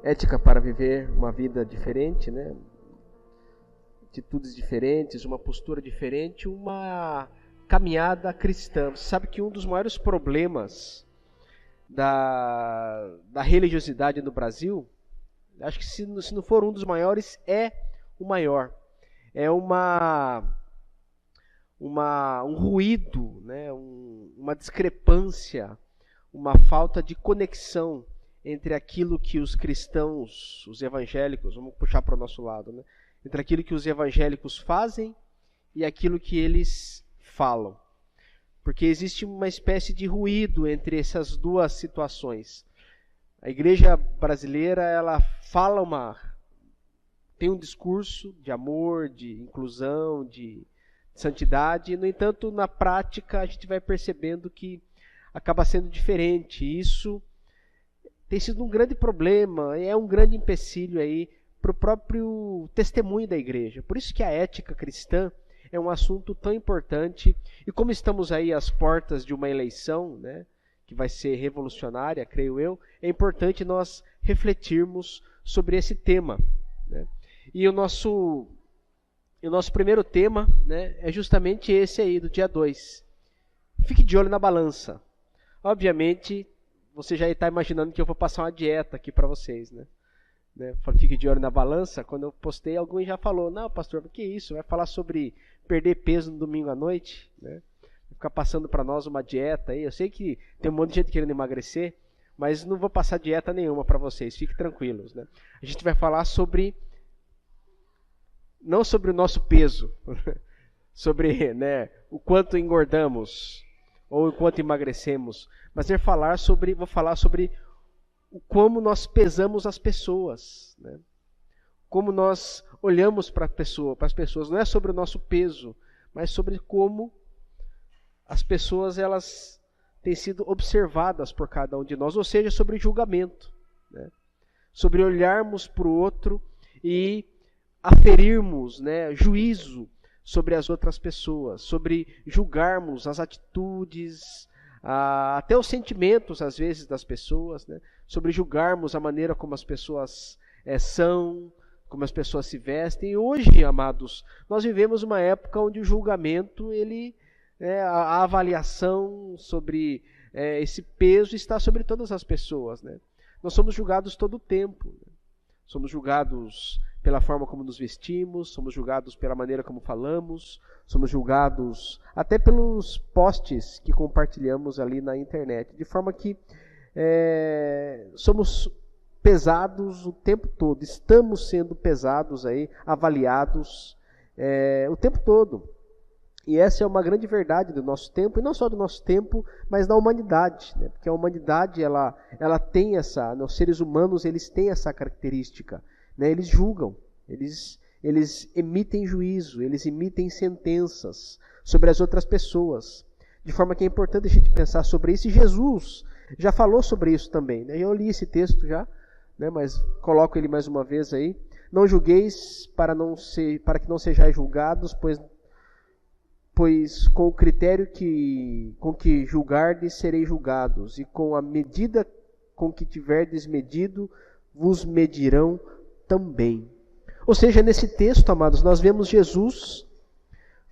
ética para viver uma vida diferente, né? Atitudes diferentes, uma postura diferente, uma caminhada cristã. Você sabe que um dos maiores problemas da religiosidade no Brasil, acho que se não for um dos maiores, é o maior. É um ruído, né? Uma discrepância, uma falta de conexão entre aquilo que os cristãos, os evangélicos, vamos puxar para o nosso lado, né? Entre aquilo que os evangélicos fazem e aquilo que eles falam. Porque existe uma espécie de ruído entre essas duas situações. A igreja brasileira, ela tem um discurso de amor, de inclusão, de santidade, no entanto, na prática, a gente vai percebendo que acaba sendo diferente. Isso tem sido um grande problema, é um grande empecilho aí para o próprio testemunho da igreja. Por isso que a ética cristã é um assunto tão importante. E como estamos aí às portas de uma eleição, né, que vai ser revolucionária, creio eu, é importante nós refletirmos sobre esse tema, né? E o nosso primeiro tema, né, é justamente esse aí, do dia 2. Fique de olho na balança. Obviamente, você já está imaginando que eu vou passar uma dieta aqui para vocês, né? Fique de olho na balança. Quando eu postei, alguém já falou: não, pastor, o que é isso? Vai falar sobre perder peso no domingo à noite, né? Vai ficar passando para nós uma dieta aí. Eu sei que tem um monte de gente querendo emagrecer, mas não vou passar dieta nenhuma para vocês, fiquem tranquilos, né? A gente vai falar não sobre o nosso peso, sobre, né, o quanto engordamos ou o quanto emagrecemos, mas vou falar sobre como nós pesamos as pessoas, né? Como nós olhamos para as pessoas. Não é sobre o nosso peso, mas sobre como as pessoas elas têm sido observadas por cada um de nós, ou seja, sobre julgamento, né? Sobre olharmos para o outro e aferirmos, né, juízo sobre as outras pessoas, sobre julgarmos as atitudes, até os sentimentos, às vezes, das pessoas, né? Sobre julgarmos a maneira como as pessoas são, como as pessoas se vestem. E hoje, amados, nós vivemos uma época onde o julgamento, a avaliação sobre esse peso está sobre todas as pessoas, né? Nós somos julgados todo o tempo, né? Somos julgados pela forma como nos vestimos, somos julgados pela maneira como falamos, somos julgados até pelos posts que compartilhamos ali na internet, de forma que somos pesados o tempo todo, estamos sendo pesados aí, avaliados o tempo todo. E essa é uma grande verdade do nosso tempo, e não só do nosso tempo, mas da humanidade, né? Porque a humanidade ela tem os seres humanos eles têm essa característica, né? Eles julgam, eles emitem juízo, eles emitem sentenças sobre as outras pessoas, de forma que é importante a gente pensar sobre isso, e Jesus já falou sobre isso também, né? Eu li esse texto já, né? Mas coloco ele mais uma vez aí. Não julgueis para que não sejais julgados, pois com o critério com que julgardes sereis julgados, e com a medida com que tiverdes medido, vos medirão também. Ou seja, nesse texto, amados, nós vemos Jesus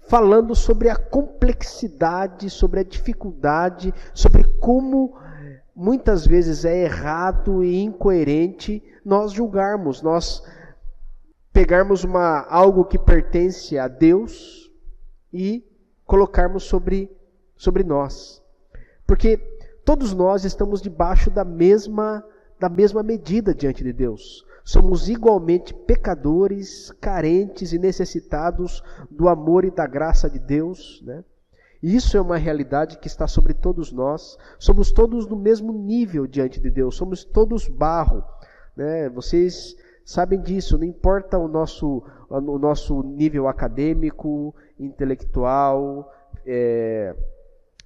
falando sobre a complexidade, sobre a dificuldade, sobre como muitas vezes é errado e incoerente nós julgarmos, nós pegarmos algo que pertence a Deus e colocarmos sobre nós. Porque todos nós estamos debaixo da mesma medida diante de Deus. Somos igualmente pecadores, carentes e necessitados do amor e da graça de Deus, né? Isso é uma realidade que está sobre todos nós. Somos todos no mesmo nível diante de Deus. Somos todos barro, né? Vocês sabem disso. Não importa o nosso nível acadêmico, intelectual,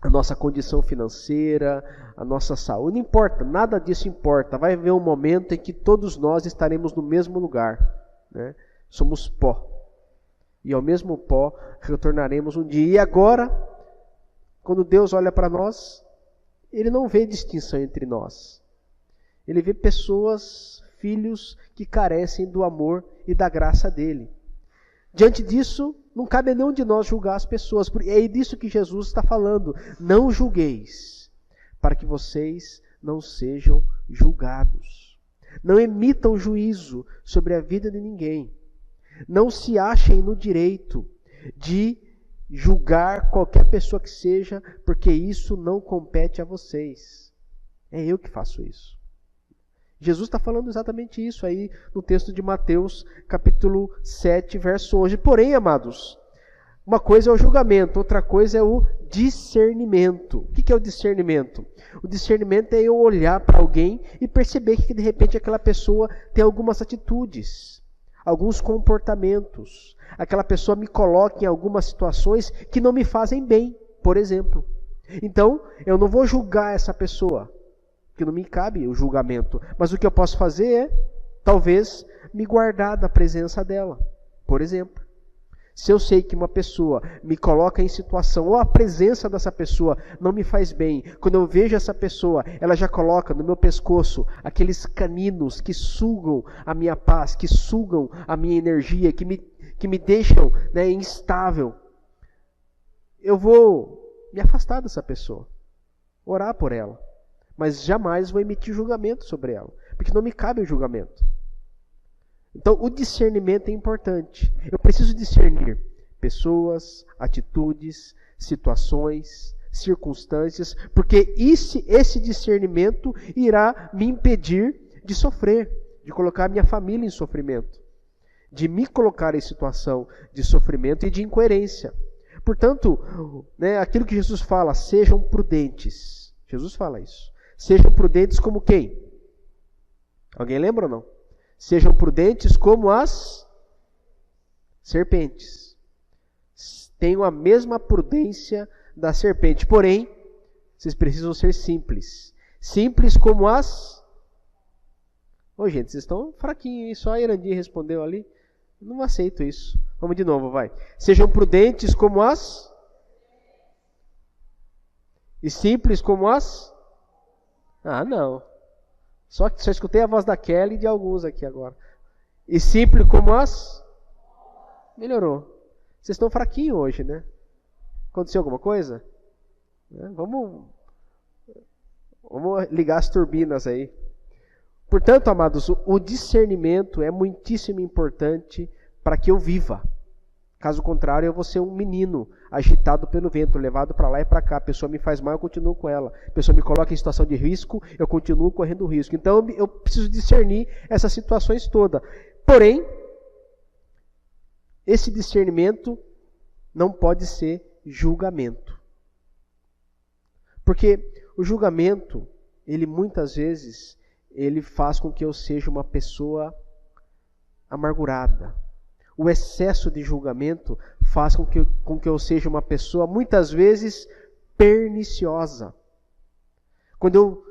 a nossa condição financeira, a nossa saúde, não importa, nada disso importa. Vai haver um momento em que todos nós estaremos no mesmo lugar, né? Somos pó, e ao mesmo pó retornaremos um dia. E agora, quando Deus olha para nós, Ele não vê distinção entre nós. Ele vê pessoas filhos que carecem do amor e da graça dele. Diante disso, não cabe a nenhum de nós julgar as pessoas. É disso que Jesus está falando. Não julgueis, para que vocês não sejam julgados. Não emitam juízo sobre a vida de ninguém. Não se achem no direito de julgar qualquer pessoa que seja, porque isso não compete a vocês. É eu que faço isso. Jesus está falando exatamente isso aí no texto de Mateus, capítulo 7, verso 11. Porém, amados, uma coisa é o julgamento, outra coisa é o discernimento. O que é o discernimento? O discernimento é eu olhar para alguém e perceber que de repente aquela pessoa tem algumas atitudes, alguns comportamentos. Aquela pessoa me coloca em algumas situações que não me fazem bem, por exemplo. Então, eu não vou julgar essa pessoa, que não me cabe o julgamento. Mas o que eu posso fazer é, talvez, me guardar da presença dela, por exemplo. Se eu sei que uma pessoa me coloca em situação, ou a presença dessa pessoa não me faz bem, quando eu vejo essa pessoa, ela já coloca no meu pescoço aqueles caninos que sugam a minha paz, que sugam a minha energia, que me deixam, né, instável, eu vou me afastar dessa pessoa, orar por ela, mas jamais vou emitir julgamento sobre ela, porque não me cabe o julgamento. Então, o discernimento é importante. Eu preciso discernir pessoas, atitudes, situações, circunstâncias, porque esse discernimento irá me impedir de sofrer, de colocar a minha família em sofrimento, de me colocar em situação de sofrimento e de incoerência. Portanto, né, aquilo que Jesus fala, sejam prudentes. Jesus fala isso. Sejam prudentes como quem? Alguém lembra ou não? Sejam prudentes como as serpentes. Tenham a mesma prudência da serpente. Porém, vocês precisam ser simples. Simples como as... Ô, gente, vocês estão fraquinhos, hein? Só a Irandi respondeu ali. Não aceito isso. Vamos de novo, vai. Sejam prudentes como as... E simples como as... Ah, não. Só escutei a voz da Kelly e de alguns aqui agora. E simples como as... Melhorou. Vocês estão fraquinhos hoje, né? Aconteceu alguma coisa? Vamos ligar as turbinas aí. Portanto, amados, o discernimento é muitíssimo importante para que eu viva. Caso contrário, eu vou ser um menino agitado pelo vento, levado para lá e para cá. A pessoa me faz mal, eu continuo com ela. A pessoa me coloca em situação de risco, eu continuo correndo risco. Então, eu preciso discernir essas situações todas. Porém, esse discernimento não pode ser julgamento. Porque o julgamento, ele muitas vezes, ele faz com que eu seja uma pessoa amargurada. O excesso de julgamento faz com que eu seja uma pessoa, muitas vezes, perniciosa. Quando eu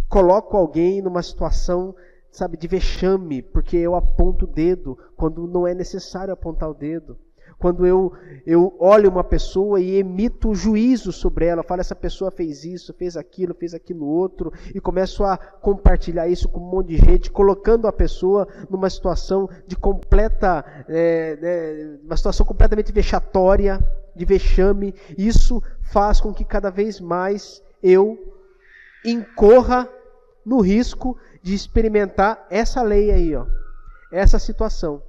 coloco alguém numa situação, sabe, de vexame, porque eu aponto o dedo, quando não é necessário apontar o dedo. Quando eu olho uma pessoa e emito juízo sobre ela, falo, essa pessoa fez isso, fez aquilo outro, e começo a compartilhar isso com um monte de gente, colocando a pessoa numa situação de uma situação completamente vexatória, de vexame. Isso faz com que cada vez mais eu incorra no risco de experimentar essa lei aí, ó, essa situação.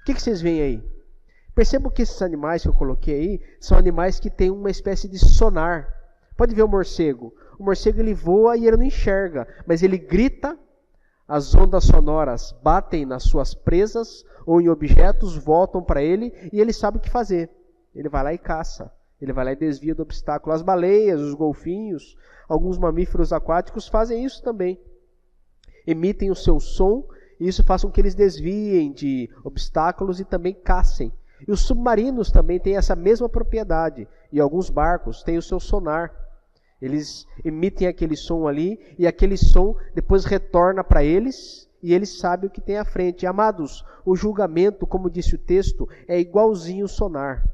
O que vocês veem aí? Percebam que esses animais que eu coloquei aí são animais que têm uma espécie de sonar. Pode ver o morcego. O morcego ele voa e ele não enxerga, mas ele grita, as ondas sonoras batem nas suas presas ou em objetos, voltam para ele e ele sabe o que fazer. Ele vai lá e caça. Ele vai lá e desvia do obstáculo. As baleias, os golfinhos, alguns mamíferos aquáticos fazem isso também. Emitem o seu som e isso faz com que eles desviem de obstáculos e também caçem. E os submarinos também têm essa mesma propriedade. E alguns barcos têm o seu sonar. Eles emitem aquele som ali e aquele som depois retorna para eles e eles sabem o que tem à frente. Amados, o julgamento, como disse o texto, é igualzinho o sonar.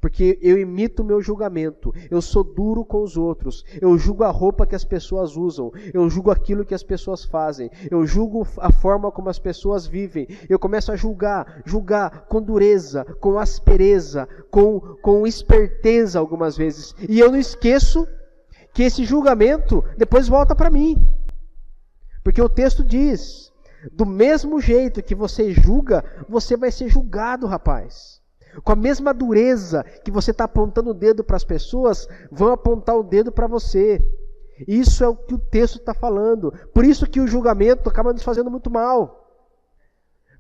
Porque eu imito o meu julgamento, eu sou duro com os outros, eu julgo a roupa que as pessoas usam, eu julgo aquilo que as pessoas fazem, eu julgo a forma como as pessoas vivem, eu começo a julgar com dureza, com aspereza, com esperteza algumas vezes. E eu não esqueço que esse julgamento depois volta para mim. Porque o texto diz, do mesmo jeito que você julga, você vai ser julgado, rapaz. Com a mesma dureza que você está apontando o dedo para as pessoas, vão apontar o dedo para você. Isso é o que o texto está falando. Por isso que o julgamento acaba nos fazendo muito mal.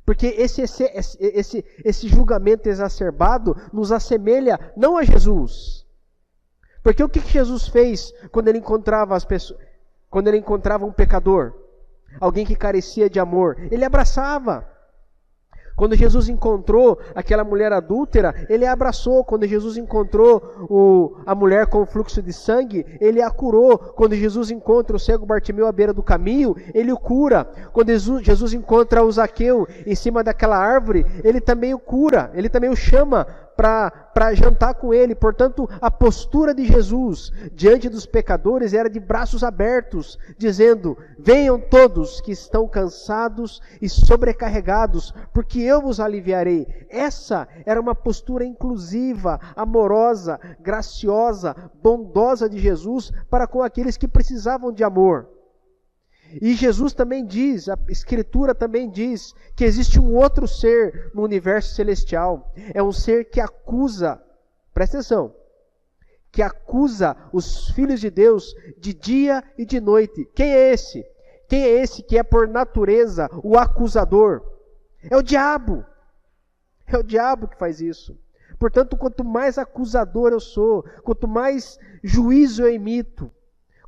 Porque esse julgamento exacerbado nos assemelha não a Jesus. Porque o que Jesus fez quando ele encontrava as pessoas, quando ele encontrava um pecador? Alguém que carecia de amor. Ele abraçava. Quando Jesus encontrou aquela mulher adúltera, ele a abraçou. Quando Jesus encontrou a mulher com fluxo de sangue, ele a curou. Quando Jesus encontra o cego Bartimeu à beira do caminho, ele o cura. Quando Jesus encontra o Zaqueu em cima daquela árvore, ele também o cura. Ele também o chama para jantar com ele. Portanto, a postura de Jesus diante dos pecadores era de braços abertos, dizendo: venham todos que estão cansados e sobrecarregados, porque eu vos aliviarei. Essa era uma postura inclusiva, amorosa, graciosa, bondosa de Jesus para com aqueles que precisavam de amor. E Jesus também diz, a Escritura também diz, que existe um outro ser no universo celestial. É um ser que acusa, presta atenção, que acusa os filhos de Deus de dia e de noite. Quem é esse? Quem é esse que é por natureza o acusador? É o diabo. É o diabo que faz isso. Portanto, quanto mais acusador eu sou, quanto mais juízo eu emito,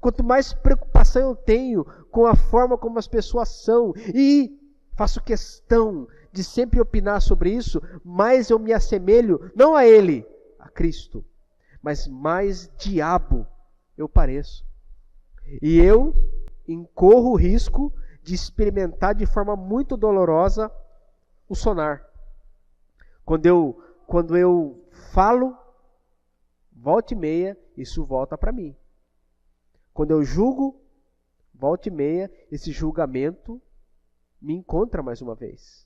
quanto mais preocupação eu tenho com a forma como as pessoas são, e faço questão de sempre opinar sobre isso, mais eu me assemelho, não a ele, a Cristo, mas mais diabo eu pareço. E eu incorro o risco de experimentar de forma muito dolorosa o sonar. Quando eu falo, volta e meia, isso volta para mim. Quando eu julgo, volta e meia, esse julgamento me encontra mais uma vez.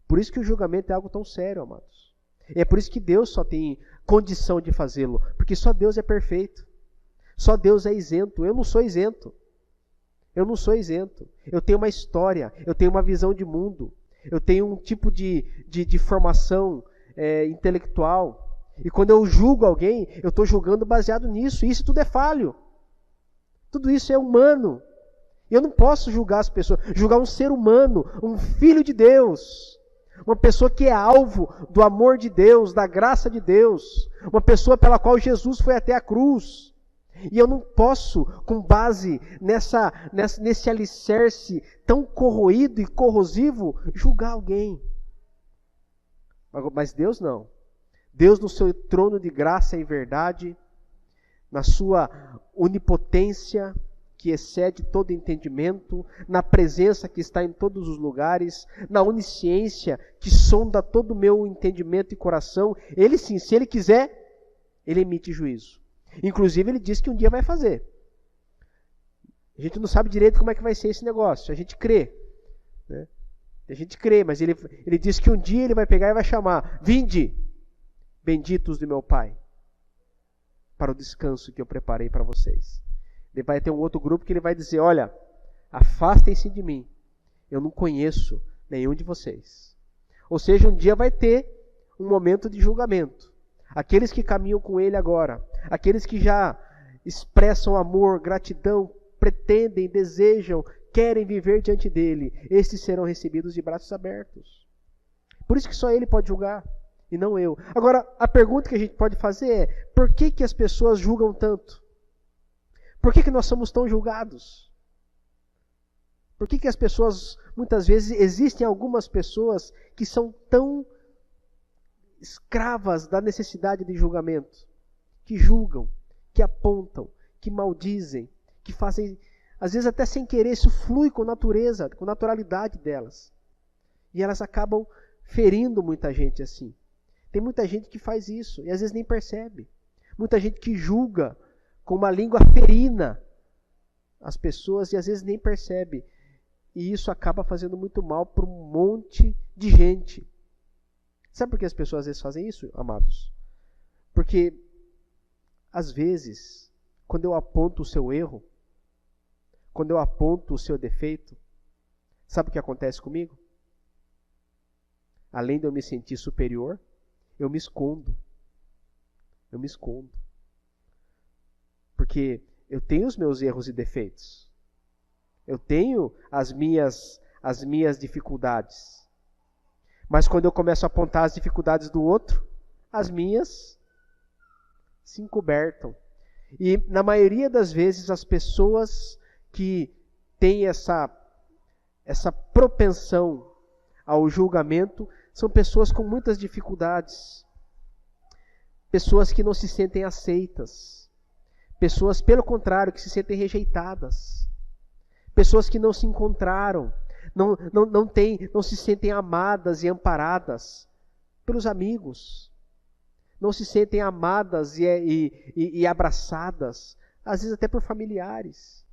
Por isso que o julgamento é algo tão sério, amados. É por isso que Deus só tem condição de fazê-lo, porque só Deus é perfeito. Só Deus é isento. Eu não sou isento. Eu não sou isento. Eu tenho uma história, eu tenho uma visão de mundo, eu tenho um tipo de formação intelectual. E quando eu julgo alguém, eu estou julgando baseado nisso. E isso tudo é falho. Tudo isso é humano. Eu não posso julgar as pessoas. Julgar um ser humano, um filho de Deus. Uma pessoa que é alvo do amor de Deus, da graça de Deus. Uma pessoa pela qual Jesus foi até a cruz. E eu não posso, com base nesse alicerce tão corroído e corrosivo, julgar alguém. Mas Deus não. Deus, no seu trono de graça e verdade, na sua onipotência que excede todo entendimento, na presença que está em todos os lugares, na onisciência que sonda todo o meu entendimento e coração, Ele sim, se Ele quiser, Ele emite juízo. Inclusive Ele diz que um dia vai fazer. A gente não sabe direito como é que vai ser esse negócio, a gente crê, né? A gente crê, mas ele diz que um dia Ele vai pegar e vai chamar: vinde, benditos de meu Pai, para o descanso que eu preparei para vocês. Ele vai ter um outro grupo que Ele vai dizer: olha, afastem-se de mim, eu não conheço nenhum de vocês. Ou seja, um dia vai ter um momento de julgamento. Aqueles que caminham com Ele agora, aqueles que já expressam amor, gratidão, pretendem, desejam, querem viver diante dEle, estes serão recebidos de braços abertos. Por isso que só Ele pode julgar, e não eu. Agora, a pergunta que a gente pode fazer é: por que as pessoas julgam tanto? Por que nós somos tão julgados? Por que as pessoas, muitas vezes, existem algumas pessoas que são tão escravas da necessidade de julgamento, que julgam, que apontam, que maldizem, que fazem, às vezes até sem querer, isso flui com natureza, com naturalidade delas. E elas acabam ferindo muita gente assim. Tem muita gente que faz isso e às vezes nem percebe. Muita gente que julga com uma língua ferina as pessoas e às vezes nem percebe. E isso acaba fazendo muito mal para um monte de gente. Sabe por que as pessoas às vezes fazem isso, amados? Porque, às vezes, quando eu aponto o seu erro, quando eu aponto o seu defeito, sabe o que acontece comigo? Além de eu me sentir superior, eu me escondo. Eu me escondo. Porque eu tenho os meus erros e defeitos. Eu tenho as minhas dificuldades. Mas quando eu começo a apontar as dificuldades do outro, as minhas se encobertam. E na maioria das vezes as pessoas que têm essa propensão ao julgamento são pessoas com muitas dificuldades. Pessoas que não se sentem aceitas. Pessoas, pelo contrário, que se sentem rejeitadas. Pessoas que não se encontraram. Não se sentem amadas e amparadas pelos amigos. Não se sentem amadas e abraçadas, às vezes até por familiares.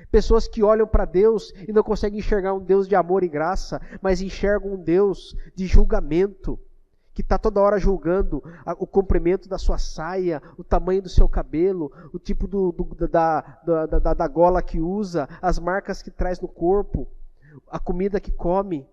Pessoas que olham para Deus e não conseguem enxergar um Deus de amor e graça, mas enxergam um Deus de julgamento, que está toda hora julgando o comprimento da sua saia, o tamanho do seu cabelo, o tipo da gola que usa, as marcas que traz no corpo, a comida que come,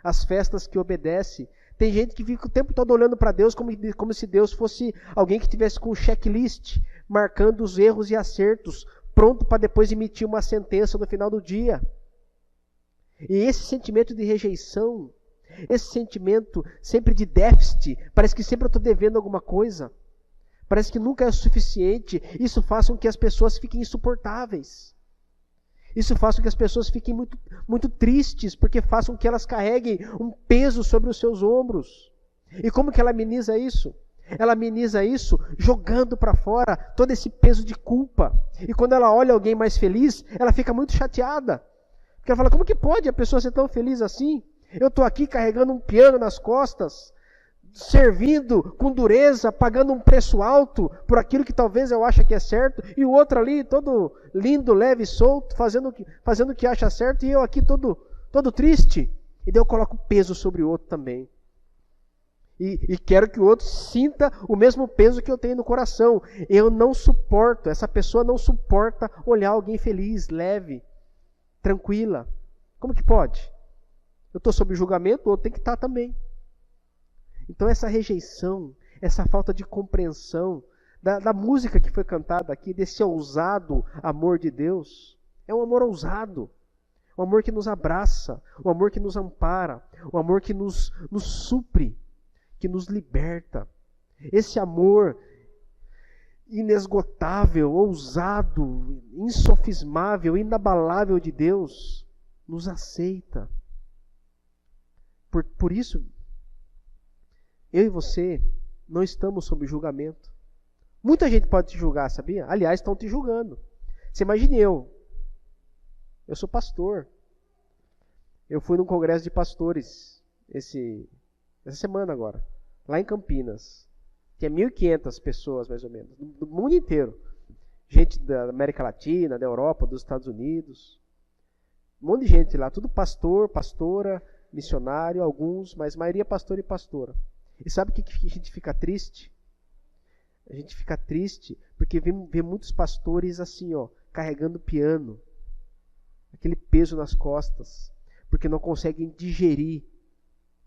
as festas que obedece. Tem gente que fica o tempo todo olhando para Deus como se Deus fosse alguém que estivesse com um checklist, marcando os erros e acertos, pronto para depois emitir uma sentença no final do dia. E esse sentimento de rejeição, esse sentimento sempre de déficit, parece que sempre eu estou devendo alguma coisa, parece que nunca é o suficiente, isso faz com que as pessoas fiquem insuportáveis. Isso faz com que as pessoas fiquem muito, muito tristes, porque faz com que elas carreguem um peso sobre os seus ombros. E como que ela ameniza isso? Ela ameniza isso jogando para fora todo esse peso de culpa. E quando ela olha alguém mais feliz, ela fica muito chateada. Porque ela fala, como que pode a pessoa ser tão feliz assim? Eu estou aqui carregando um piano nas costas, servindo com dureza, pagando um preço alto por aquilo que talvez eu ache que é certo, e o outro ali todo lindo, leve, solto, fazendo o que acha certo, e eu aqui todo triste. E daí eu coloco peso sobre o outro também. E quero que o outro sinta o mesmo peso que eu tenho no coração. Eu não suporto, essa pessoa não suporta olhar alguém feliz, leve, tranquila. Como que pode? Eu estou sob julgamento, o outro tem que estar também. Então essa rejeição, essa falta de compreensão da música que foi cantada aqui, desse ousado amor de Deus, é um amor ousado, um amor que nos abraça, um amor que nos ampara, um amor que nos supre, que nos liberta. Esse amor inesgotável, ousado, insofismável, inabalável de Deus, nos aceita. Por isso, eu e você não estamos sob julgamento. Muita gente pode te julgar, sabia? Aliás, estão te julgando. Você imagine eu sou pastor. Eu fui num congresso de pastores essa semana agora, lá em Campinas. Tinha 1.500 pessoas, mais ou menos, do mundo inteiro. Gente da América Latina, da Europa, dos Estados Unidos. Um monte de gente lá, tudo pastor, pastora, missionário, alguns, mas maioria pastor e pastora. E sabe o que a gente fica triste? A gente fica triste porque vê muitos pastores assim, carregando piano, aquele peso nas costas, porque não conseguem digerir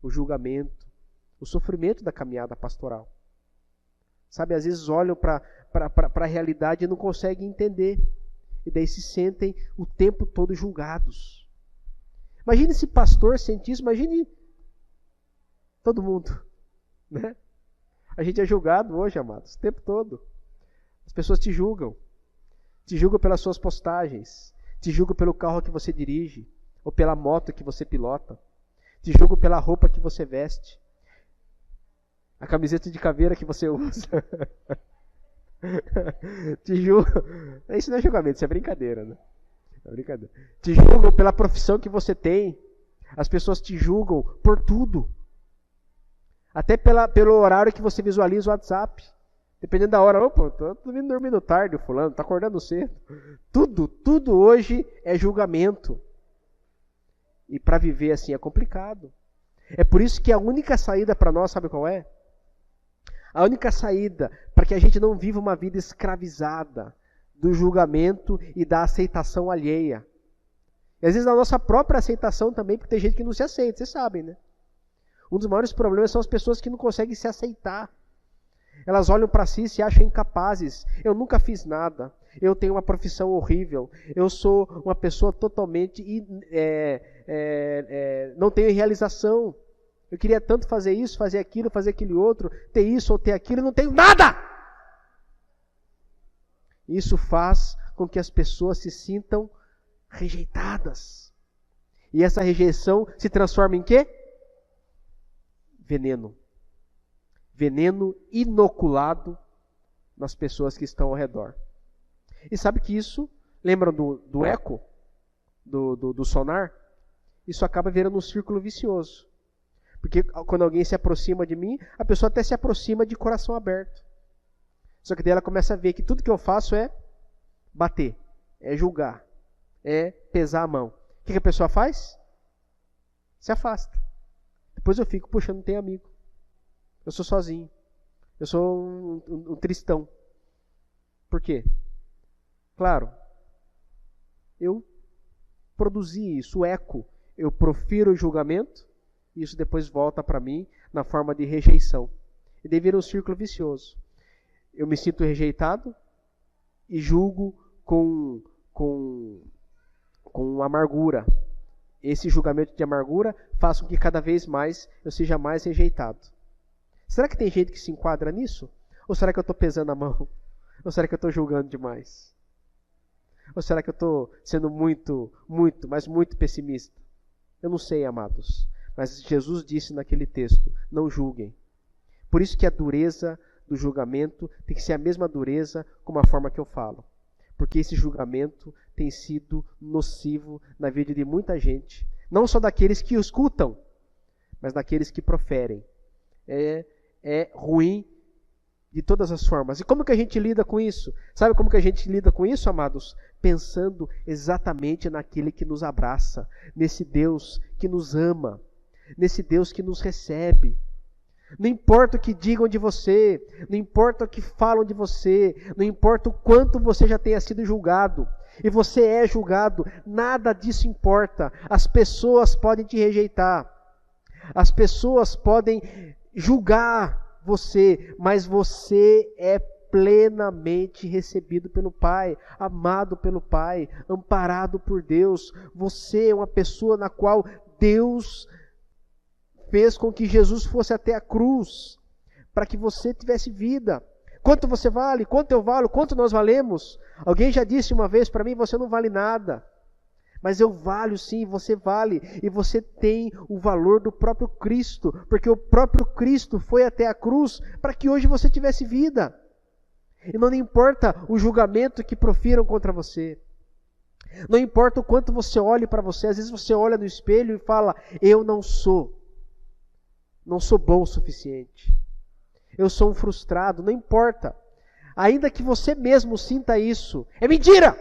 o julgamento, o sofrimento da caminhada pastoral. Sabe, às vezes olham para a realidade e não conseguem entender. E daí se sentem o tempo todo julgados. Imagine esse pastor sente isso, imagine todo mundo. Né? A gente é julgado hoje, amados, o tempo todo. As pessoas te julgam pelas suas postagens, te julgam pelo carro que você dirige, ou pela moto que você pilota, te julgam pela roupa que você veste, a camiseta de caveira que você usa. Te julgam. Isso não é julgamento, isso é brincadeira, né? É brincadeira. Te julgam pela profissão que você tem. As pessoas te julgam por tudo. Até pelo horário que você visualiza o WhatsApp. Dependendo da hora, opa, tô dormindo tarde, o fulano, tá acordando cedo. Tudo hoje é julgamento. E para viver assim é complicado. É por isso que a única saída para nós, sabe qual é? A única saída para que a gente não viva uma vida escravizada do julgamento e da aceitação alheia. E às vezes da nossa própria aceitação também, porque tem gente que não se aceita, vocês sabem, né? Um dos maiores problemas são as pessoas que não conseguem se aceitar. Elas olham para si e se acham incapazes. Eu nunca fiz nada. Eu tenho uma profissão horrível. Eu sou uma pessoa totalmente... não tenho realização. Eu queria tanto fazer isso, fazer aquele outro, ter isso ou ter aquilo, e não tenho nada! Isso faz com que as pessoas se sintam rejeitadas. E essa rejeição se transforma em quê? Veneno. Veneno inoculado nas pessoas que estão ao redor. E sabe que isso, lembram do eco? Do sonar? Isso acaba virando um círculo vicioso. Porque quando alguém se aproxima de mim, a pessoa até se aproxima de coração aberto. Só que daí ela começa a ver que tudo que eu faço é bater, é julgar, é pesar a mão. O que a pessoa faz? Se afasta. Depois eu fico, puxa, não tenho amigo. Eu sou sozinho. Eu sou um tristão. Por quê? Claro, eu produzi isso, o eco. Eu profiro o julgamento, e isso depois volta para mim na forma de rejeição. E daí vira um círculo vicioso. Eu me sinto rejeitado e julgo com amargura. Esse julgamento de amargura faz com que cada vez mais eu seja mais rejeitado. Será que tem gente que se enquadra nisso? Ou será que eu estou pesando a mão? Ou será que eu estou julgando demais? Ou será que eu estou sendo muito pessimista? Eu não sei, amados. Mas Jesus disse naquele texto, não julguem. Por isso que a dureza do julgamento tem que ser a mesma dureza como a forma que eu falo. Porque esse julgamento tem sido nocivo na vida de muita gente. Não só daqueles que o escutam, mas daqueles que proferem. É ruim de todas as formas. E como que a gente lida com isso? Sabe como que a gente lida com isso, amados? Pensando exatamente naquele que nos abraça, nesse Deus que nos ama, nesse Deus que nos recebe. Não importa o que digam de você, não importa o que falam de você, não importa o quanto você já tenha sido julgado, e você é julgado, nada disso importa. As pessoas podem te rejeitar, as pessoas podem julgar você, mas você é plenamente recebido pelo Pai, amado pelo Pai, amparado por Deus. Você é uma pessoa na qual Deus fez com que Jesus fosse até a cruz, para que você tivesse vida. Quanto você vale? Quanto eu valo? Quanto nós valemos? Alguém já disse uma vez para mim, você não vale nada. Mas eu valho sim, você vale. E você tem o valor do próprio Cristo, porque o próprio Cristo foi até a cruz para que hoje você tivesse vida. E não importa o julgamento que profiram contra você. Não importa o quanto você olhe para você. Às vezes você olha no espelho e fala, eu não sou bom o suficiente. Eu sou um frustrado, não importa. Ainda que você mesmo sinta isso, é mentira!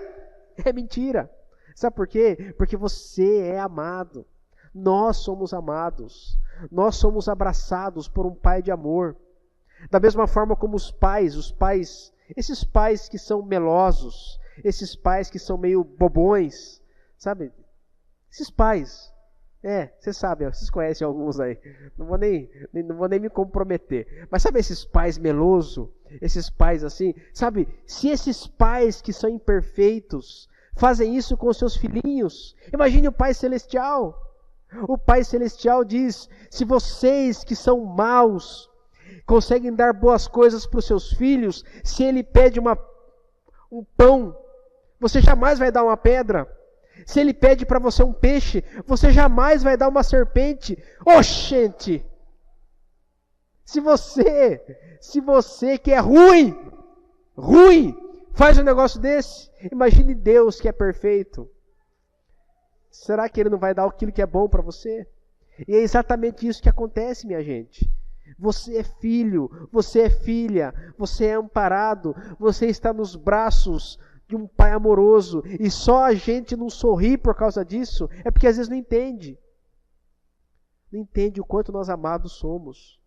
É mentira. Sabe por quê? Porque você é amado. Nós somos amados. Nós somos abraçados por um Pai de amor. Da mesma forma como os pais, esses pais que são melosos, esses pais que são meio bobões, sabe? Esses pais. Vocês sabem, vocês conhecem alguns aí. Não vou nem me comprometer. Mas sabe esses pais melosos? Esses pais assim? Sabe, se esses pais que são imperfeitos fazem isso com os seus filhinhos, imagine o Pai Celestial. O Pai Celestial diz, se vocês que são maus conseguem dar boas coisas para os seus filhos, se ele pede um pão, você jamais vai dar uma pedra. Se ele pede para você um peixe, você jamais vai dar uma serpente. Oxente! Se você que é ruim, faz um negócio desse, imagine Deus que é perfeito. Será que Ele não vai dar aquilo que é bom para você? E é exatamente isso que acontece, minha gente. Você é filho, você é filha, você é amparado, você está nos braços de um Pai amoroso. E só a gente não sorri por causa disso, é porque às vezes não entende. Não entende o quanto nós amados somos.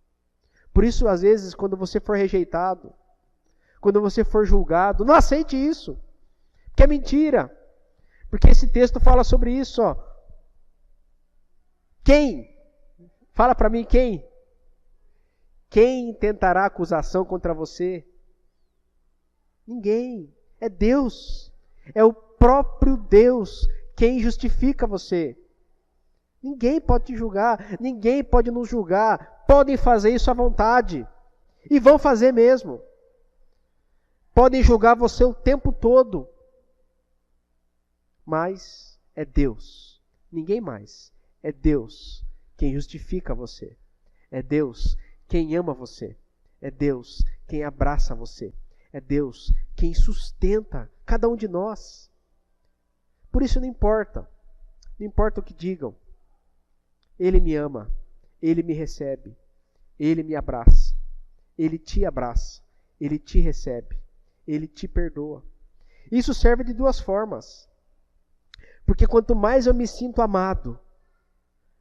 Por isso, às vezes, quando você for rejeitado, quando você for julgado, não aceite isso, que é mentira. Porque esse texto fala sobre isso, ó. Quem? Fala para mim quem? Quem tentará acusação contra você? Ninguém. É Deus. É o próprio Deus quem justifica você. Ninguém pode te julgar. Ninguém pode nos julgar. Podem fazer isso à vontade. E vão fazer mesmo. Podem julgar você o tempo todo. Mas é Deus. Ninguém mais. É Deus quem justifica você. É Deus quem ama você. É Deus quem abraça você. É Deus quem sustenta cada um de nós. Por isso não importa. Não importa o que digam. Ele me ama. Ele me recebe. Ele me abraça. Ele te abraça. Ele te recebe. Ele te perdoa. Isso serve de duas formas. Porque quanto mais eu me sinto amado,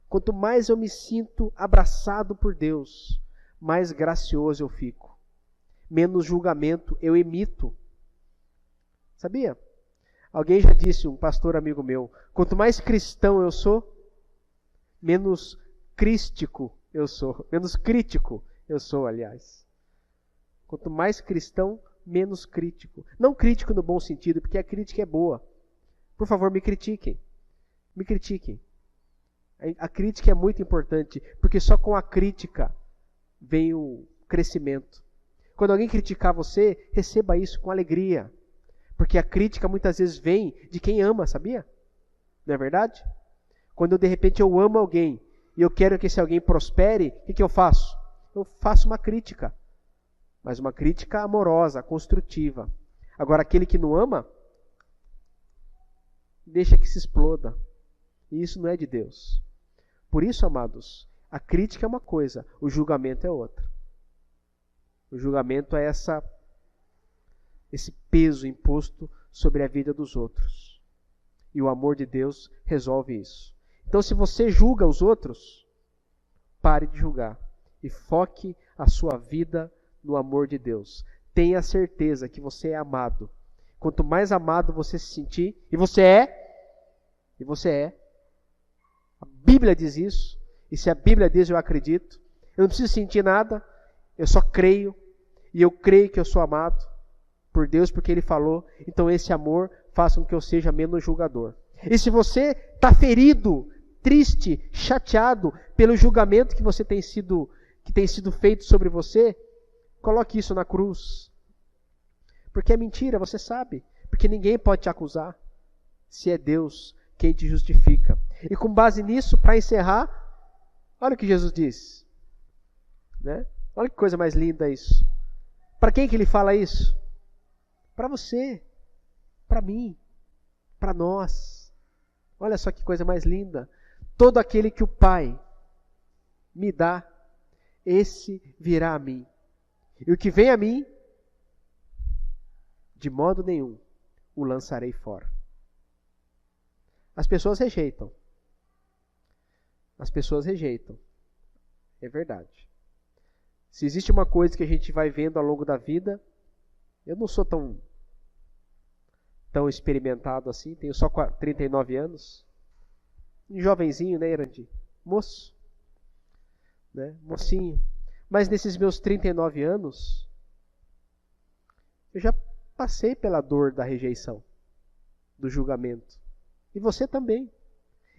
quanto mais eu me sinto abraçado por Deus, mais gracioso eu fico. Menos julgamento eu emito. Sabia? Alguém já disse, um pastor amigo meu, quanto mais cristão eu sou, menos crístico eu sou. Menos crítico eu sou, aliás. Quanto mais cristão, menos crítico. Não crítico no bom sentido, porque a crítica é boa. Por favor, me critiquem. Me critiquem. A crítica é muito importante, porque só com a crítica vem o crescimento. Quando alguém criticar você, receba isso com alegria. Porque a crítica muitas vezes vem de quem ama, sabia? Não é verdade? Quando de repente eu amo alguém e eu quero que esse alguém prospere, o que eu faço? Eu faço uma crítica. Mas uma crítica amorosa, construtiva. Agora aquele que não ama, deixa que se exploda. E isso não é de Deus. Por isso, amados, a crítica é uma coisa, o julgamento é outra. O julgamento é esse peso imposto sobre a vida dos outros. E o amor de Deus resolve isso. Então, se você julga os outros, pare de julgar e foque a sua vida no amor de Deus. Tenha certeza que você é amado. Quanto mais amado você se sentir, e você é, a Bíblia diz isso, e se a Bíblia diz, eu acredito. Eu não preciso sentir nada, eu só creio, e eu creio que eu sou amado por Deus, porque Ele falou. Então esse amor faça com que eu seja menos julgador. E se você está ferido, triste, chateado pelo julgamento que tem sido feito sobre você, coloque isso na cruz. Porque é mentira, você sabe. Porque ninguém pode te acusar, se é Deus quem te justifica. E com base nisso, para encerrar, olha o que Jesus diz. Né? Olha que coisa mais linda isso. Para quem que Ele fala isso? Para você, para mim, para nós. Olha só que coisa mais linda. Todo aquele que o Pai me dá, esse virá a mim. E o que vem a mim, de modo nenhum, o lançarei fora. As pessoas rejeitam. As pessoas rejeitam. É verdade. Se existe uma coisa que a gente vai vendo ao longo da vida, eu não sou tão experimentado assim, tenho só 39 anos. Um jovenzinho, né, Irandi? Moço. Né? Mocinho. Mas nesses meus 39 anos, eu já passei pela dor da rejeição, do julgamento. E você também.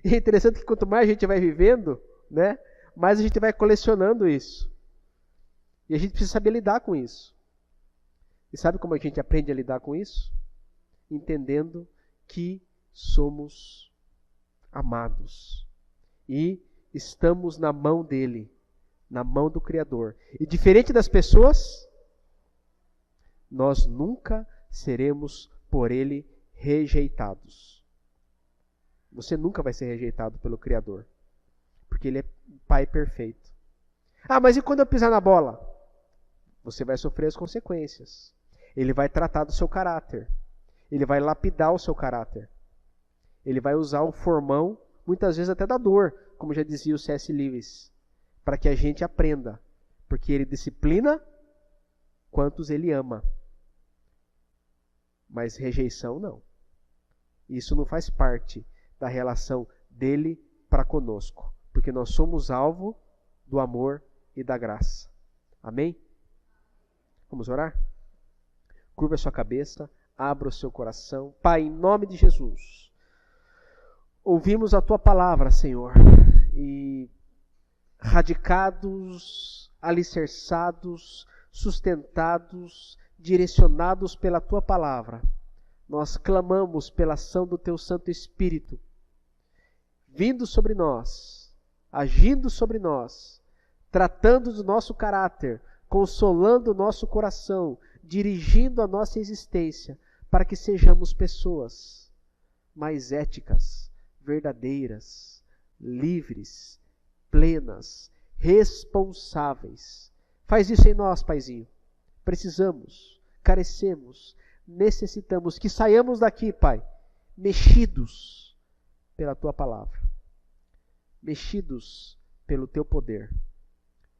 E é interessante que quanto mais a gente vai vivendo, né, mais a gente vai colecionando isso. E a gente precisa saber lidar com isso. E sabe como a gente aprende a lidar com isso? Entendendo que somos amados. E estamos na mão dele, na mão do Criador. E diferente das pessoas, nós nunca seremos por ele rejeitados. Você nunca vai ser rejeitado pelo Criador, porque ele é Pai perfeito. Ah, mas e quando eu pisar na bola? Você vai sofrer as consequências. Ele vai tratar do seu caráter. Ele vai lapidar o seu caráter. Ele vai usar o formão, muitas vezes até da dor, como já dizia o C.S. Lewis, para que a gente aprenda. Porque ele disciplina quantos ele ama. Mas rejeição não. Isso não faz parte da relação dele para conosco. Porque nós somos alvo do amor e da graça. Amém? Vamos orar? Curva a sua cabeça, abra o seu coração. Pai, em nome de Jesus, ouvimos a tua palavra, Senhor, e radicados, alicerçados, sustentados, direcionados pela tua palavra, nós clamamos pela ação do teu Santo Espírito, vindo sobre nós, agindo sobre nós, tratando do nosso caráter, consolando o nosso coração, dirigindo a nossa existência, para que sejamos pessoas mais éticas, verdadeiras, livres, plenas, responsáveis. Faz isso em nós, Paizinho. Precisamos, carecemos, necessitamos que saiamos daqui, Pai, mexidos pela tua palavra, mexidos pelo teu poder.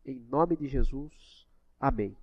Em nome de Jesus, amém.